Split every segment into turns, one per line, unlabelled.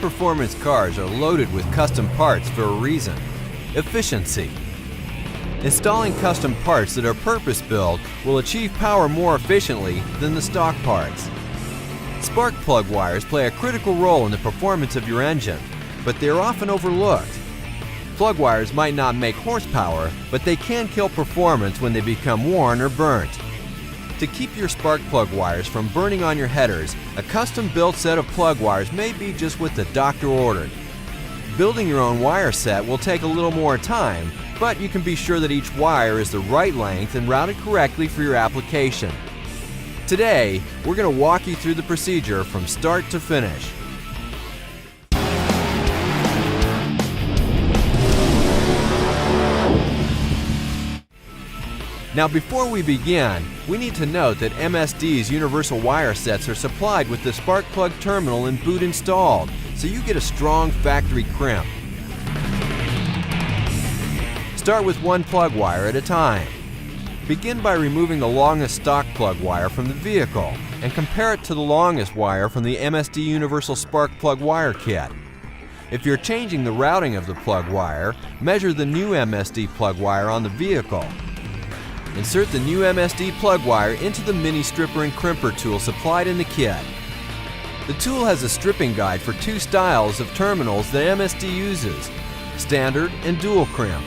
high-performance cars are loaded with custom parts for a reason: efficiency. Installing custom parts that are purpose-built will achieve power more efficiently than the stock parts. Spark plug wires play a critical role in the performance of your engine, but they are often overlooked. Plug wires might not make horsepower, but they can kill performance when they become worn or burnt. To keep your spark plug wires from burning on your headers, a custom-built set of plug wires may be just what the doctor ordered. Building your own wire set will take a little more time, but you can be sure that each wire is the right length and routed correctly for your application. Today, we're going to walk you through the procedure from start to finish. Now, before we begin, we need to note that MSD's universal wire sets are supplied with the spark plug terminal and boot installed, so you get a strong factory crimp. Start with one plug wire at a time. Begin by removing the longest stock plug wire from the vehicle and compare it to the longest wire from the MSD Universal Spark Plug Wire Kit. If you're changing the routing of the plug wire, measure the new MSD plug wire on the vehicle. Insert the new MSD plug wire into the mini stripper and crimper tool supplied in the kit. The tool has a stripping guide for two styles of terminals that MSD uses: standard and dual crimp.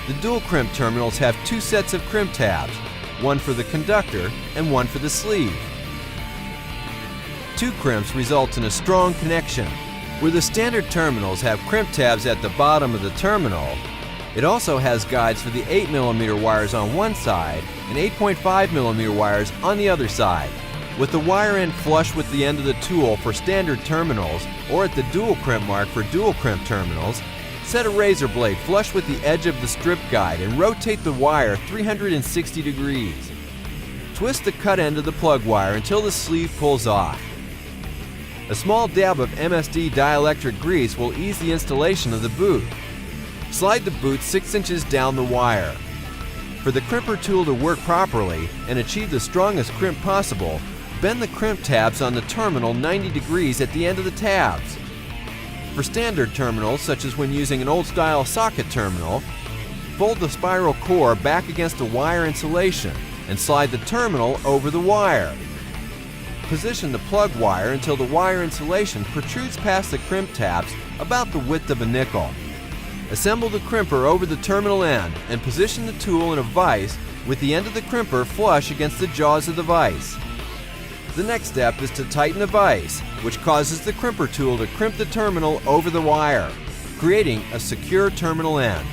The dual crimp terminals have two sets of crimp tabs, one for the conductor and one for the sleeve. Two crimps results in a strong connection. Where the standard terminals have crimp tabs at the bottom of the terminal, it also has guides for the 8mm wires on one side and 8.5mm wires on the other side. With the wire end flush with the end of the tool for standard terminals, or at the dual crimp mark for dual crimp terminals, set a razor blade flush with the edge of the strip guide and rotate the wire 360 degrees. Twist the cut end of the plug wire until the sleeve pulls off. A small dab of MSD dielectric grease will ease the installation of the boot. Slide the boot 6 inches down the wire. For the crimper tool to work properly and achieve the strongest crimp possible, bend the crimp tabs on the terminal 90 degrees at the end of the tabs. For standard terminals, such as when using an old-style socket terminal, fold the spiral core back against the wire insulation and slide the terminal over the wire. Position the plug wire until the wire insulation protrudes past the crimp tabs about the width of a nickel. Assemble the crimper over the terminal end and position the tool in a vise with the end of the crimper flush against the jaws of the vise. The next step is to tighten the vise, which causes the crimper tool to crimp the terminal over the wire, creating a secure terminal end.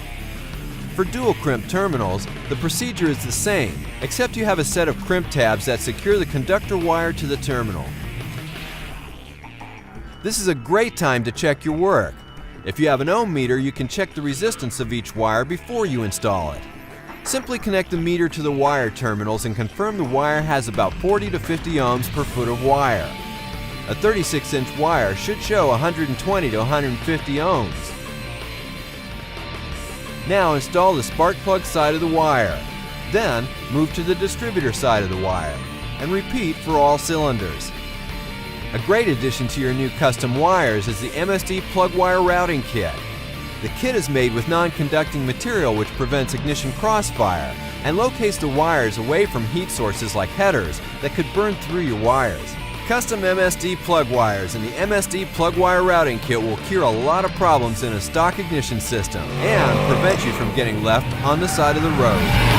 For dual crimp terminals, the procedure is the same, except you have a set of crimp tabs that secure the conductor wire to the terminal. This is a great time to check your work. If you have an ohm meter, you can check the resistance of each wire before you install it. Simply connect the meter to the wire terminals and confirm the wire has about 40 to 50 ohms per foot of wire. A 36-inch wire should show 120 to 150 ohms. Now install the spark plug side of the wire. Then move to the distributor side of the wire and repeat for all cylinders. A great addition to your new custom wires is the MSD plug wire routing kit. The kit is made with non-conducting material which prevents ignition crossfire and locates the wires away from heat sources like headers that could burn through your wires. Custom MSD plug wires and the MSD plug wire routing kit will cure a lot of problems in a stock ignition system and prevent you from getting left on the side of the road.